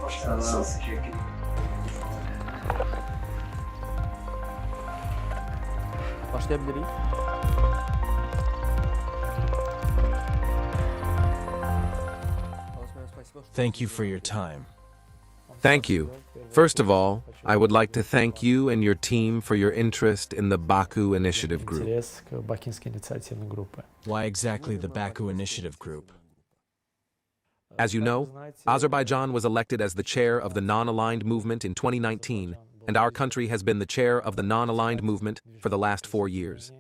Sağ ol, teşekkür ederim. Başlayabiliriz. Thank you for your time. Thank you. First of all, I would like to thank you and your team for your interest in the Baku Initiative Group. Интерес к Бакинской инициативной группе. Why exactly the Baku Initiative Group? As you know, Azerbaijan was elected as the chair of the non-aligned movement in 2019, and our country has been the chair of the non-aligned movement for the last 4 years.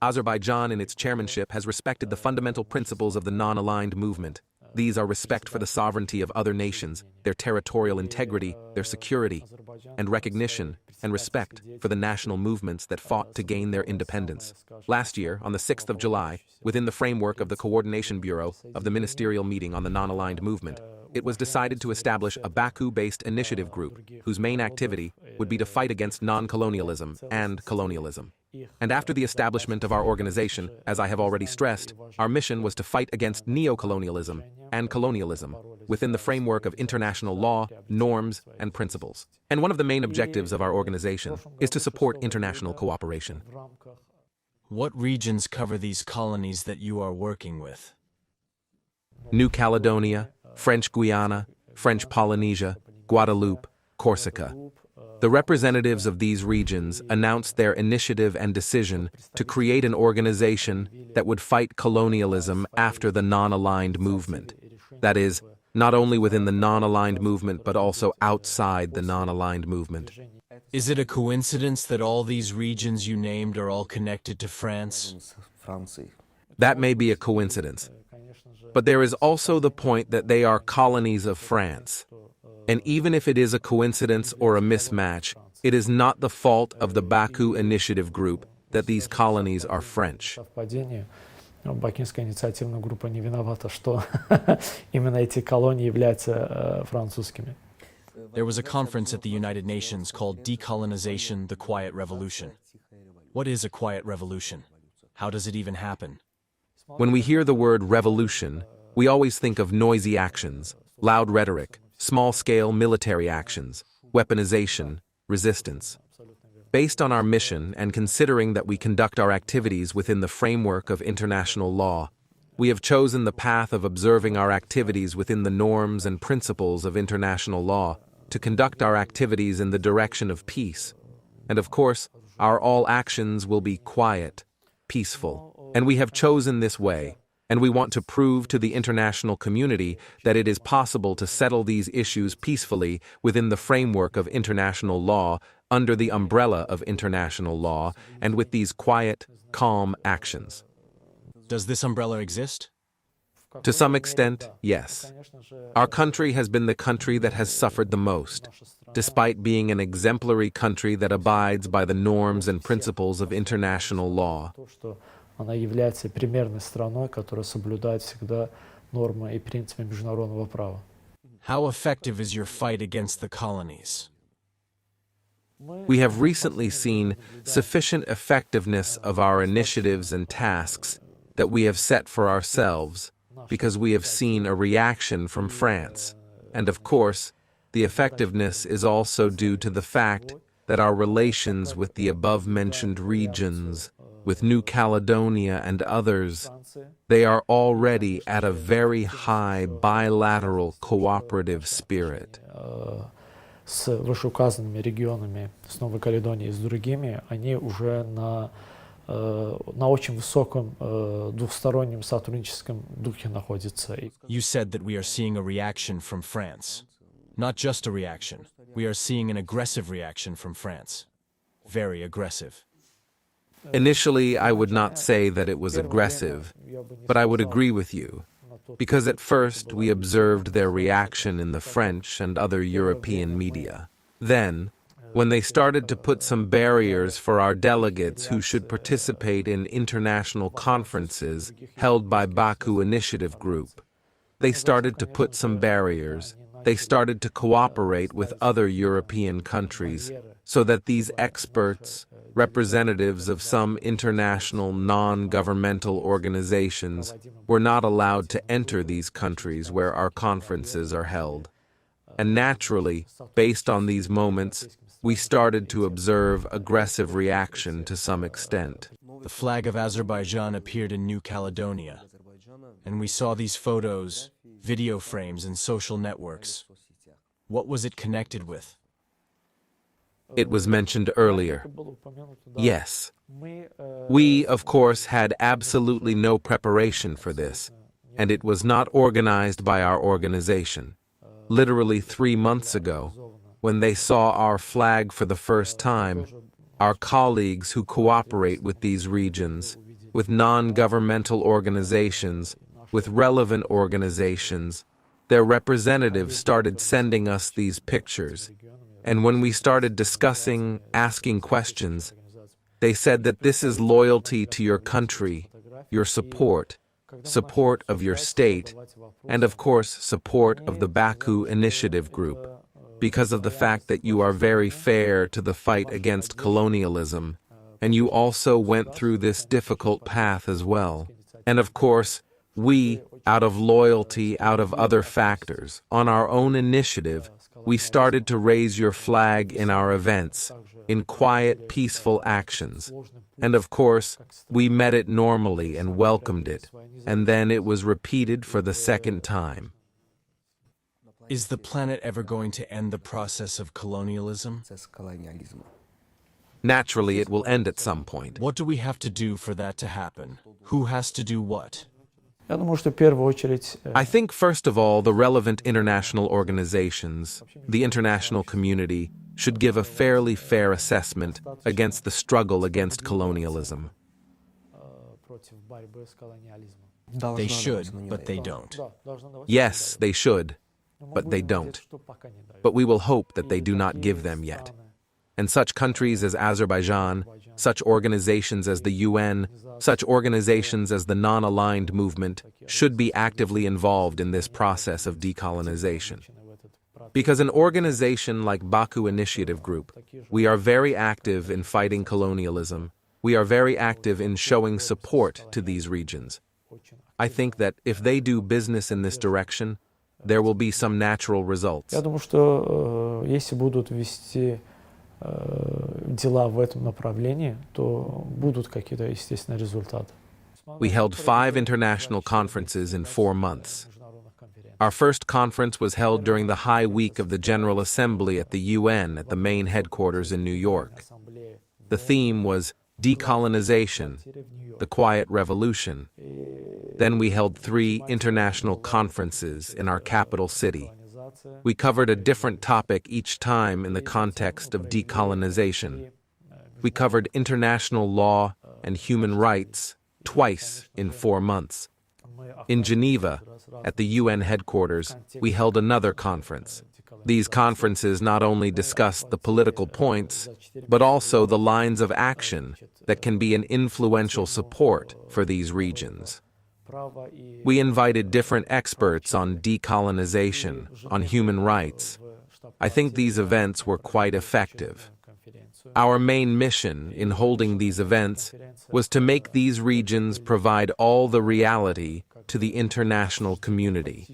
Azerbaijan in its chairmanship has respected the fundamental principles of the non-aligned movement. These are respect for the sovereignty of other nations, their territorial integrity, their security, and recognition and respect for the national movements that fought to gain their independence. Last year, on the 6th of July, within the framework of the Coordination Bureau of the Ministerial Meeting on the Non-Aligned Movement, it was decided to establish a Baku-based initiative group whose main activity would be to fight against non-colonialism and colonialism. And after the establishment of our organization, as I have already stressed, our mission was to fight against neo-colonialism and colonialism within the framework of international law, norms, and principles. And one of the main objectives of our organization is to support international cooperation. What regions cover these colonies that you are working with? New Caledonia, French Guiana, French Polynesia, Guadeloupe, Corsica. The representatives of these regions announced their initiative and decision to create an organization that would fight colonialism after the non-aligned movement. That is, not only within the non-aligned movement but also outside the non-aligned movement. Is it a coincidence that all these regions you named are all connected to France? That may be a coincidence. But there is also the point that they are colonies of France. And even if it is a coincidence or a mismatch, it is not the fault of the Baku Initiative Group that these colonies are French. Бакинская инициативная группа не виновата, что именно эти колонии являются французскими. There was a conference at the United Nations called Decolonization, the Quiet Revolution. What is a quiet revolution? How does it even happen? When we hear the word revolution, we always think of noisy actions, loud rhetoric, small-scale military actions, weaponization, resistance. Based on our mission and considering that we conduct our activities within the framework of international law, we have chosen the path of observing our activities within the norms and principles of international law to conduct our activities in the direction of peace. And of course, our all actions will be quiet, peaceful, and we have chosen this way. And we want to prove to the international community that it is possible to settle these issues peacefully within the framework of international law, under the umbrella of international law, and with these quiet, calm actions. Does this umbrella exist? To some extent, yes. Our country has been the country that has suffered the most, despite being an exemplary country that abides by the norms and principles of international law. Она является примерной страной, которая соблюдает всегда нормы и принципы международного права. How effective is your fight against the colonies? We have recently seen sufficient effectiveness of our initiatives and tasks that we have set for ourselves because we have seen a reaction from France. And of course, the effectiveness is also due to the fact that our relations with the above-mentioned regions, with New Caledonia and others, they are already at a very high bilateral cooperative spirit. С вышеуказанными регионами, с Новой Каледонией и с другими, они уже на очень высоком двухстороннем сотрудническом духе находятся. You said that we are seeing a reaction from France. Not just a reaction. We are seeing an aggressive reaction from France. Very aggressive. Initially, I would not say that it was aggressive, but I would agree with you, because at first we observed their reaction in the French and other European media. Then, when they started to put some barriers for our delegates who should participate in international conferences held by Baku Initiative Group, they started to put some barriers. They started to cooperate with other European countries so that these experts, representatives of some international non-governmental organizations, were not allowed to enter these countries where our conferences are held. And naturally, based on these moments, we started to observe aggressive reaction to some extent. The flag of Azerbaijan appeared in New Caledonia, and we saw these photos, video frames, and social networks. What was it connected with? It was mentioned earlier. Yes. We, of course, had absolutely no preparation for this, and it was not organized by our organization. Literally 3 months ago, when they saw our flag for the first time, our colleagues who cooperate with these regions, with non-governmental organizations, with relevant organizations, their representatives started sending us these pictures. And when we started discussing, asking questions, they said that this is loyalty to your country, your support of your state, and of course support of the Baku Initiative Group, because of the fact that you are very fair to the fight against colonialism, and you also went through this difficult path as well. And of course, we, out of loyalty, out of other factors, on our own initiative, we started to raise your flag in our events, in quiet, peaceful actions. And of course, we met it normally and welcomed it, and then it was repeated for the second time. Is the planet ever going to end the process of colonialism? Naturally, it will end at some point. What do we have to do for that to happen? Who has to do what? Я думаю, что в первую очередь I think, first of all, the relevant international organizations, the international community, should give a fairly fair assessment against the struggle against colonialism. против борьбы с колониализмом. They should, but they don't. Yes, they should, but they don't. But we will hope that they do not give them yet. And such countries as Azerbaijan, such organizations as the UN, such organizations as the non-aligned movement should be actively involved in this process of decolonization. Because an organization like Baku Initiative Group, we are very active in fighting colonialism. We are very active in showing support to these regions. I think that if they do business in this direction, there will be some natural results. Я думаю, что если будут вести дела в этом направлении, то будут какие-то, естественно, результаты. We held 5 international conferences in 4 months. Our first conference was held during the High Week of the General Assembly at the UN at the main headquarters in New York. The theme was decolonization, the quiet revolution. Then we held 3 international conferences in our capital city. We covered a different topic each time in the context of decolonization. We covered international law and human rights twice in 4 months. In Geneva, at the UN headquarters, we held another conference. These conferences not only discussed the political points, but also the lines of action that can be an influential support for these regions. We invited different experts on decolonization, on human rights. I think these events were quite effective. Our main mission in holding these events was to make these regions provide all the reality to the international community,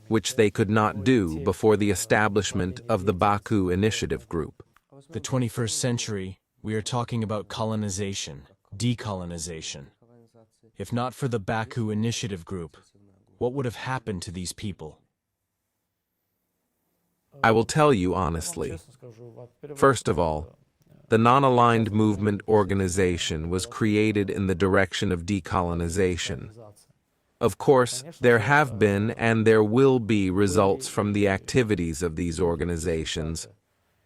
which they could not do before the establishment of the Baku Initiative Group. The 21st century, we are talking about colonization, decolonization. If not for the Baku Initiative Group, what would have happened to these people? I will tell you honestly. First of all, the non-aligned movement organization was created in the direction of decolonization. Of course, there have been and there will be results from the activities of these organizations,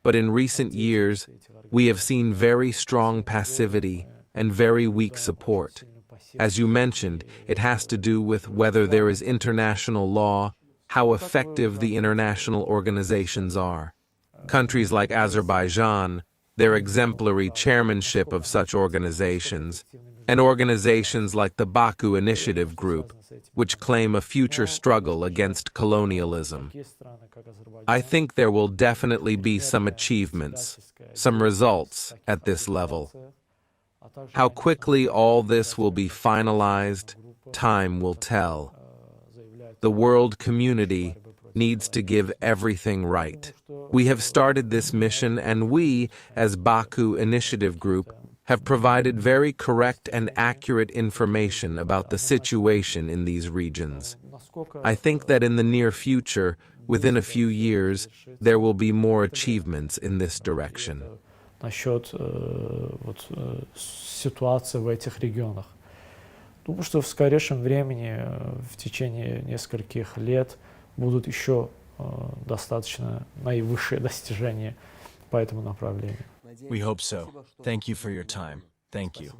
but in recent years, we have seen very strong passivity and very weak support. As you mentioned, it has to do with whether there is international law, how effective the international organizations are. Countries like Azerbaijan, their exemplary chairmanship of such organizations, and organizations like the Baku Initiative Group, which claim a future struggle against colonialism. I think there will definitely be some achievements, some results at this level. How quickly all this will be finalized, time will tell. The world community, needs to give everything right. We have started this mission, and we, as Baku Initiative Group, have provided very correct and accurate information about the situation in these regions. I think that in the near future, within a few years, there will be more achievements in this direction. Насчет ситуации в этих регионах. Думаю, что в скорейшем времени, в течение нескольких лет, будут еще достаточно наивысшие достижения по этому направлению. We hope so. Thank you for your time. Thank you.